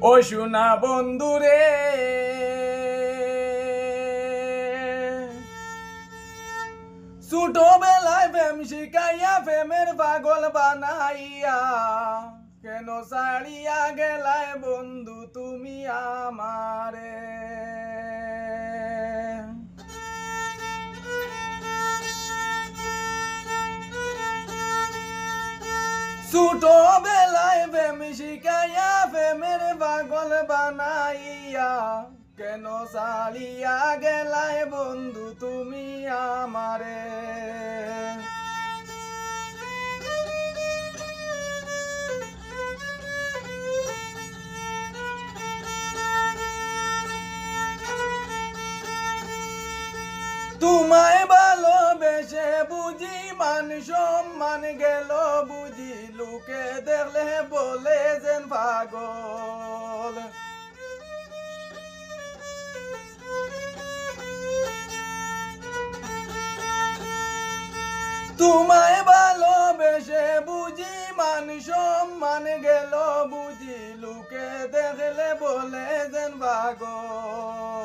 ও সোনা বন্ধুরে, ছোটবেলায় প্রেম শিখাইয়া প্রেমের পাগল বানাইয়া কেন ছাড়িয়া গেলায় বন্ধু তুমি আমারে। ছোটবেলায় প্রেম শিখাইয়া প্রেমের পাগল বানাইয়া কেন ছাড়িয়া গেলায় বন্ধু তুমি আমারে। তোমায় ভালোবেসে বুঝি মান সম্মান গেল বুঝি, লোকে দেখলে বলে যেন পাগল। তোমায় ভালোবেসে বুঝি মান সম্মান গেল বুঝি, লোকে দেখলে বলে যেন পাগল।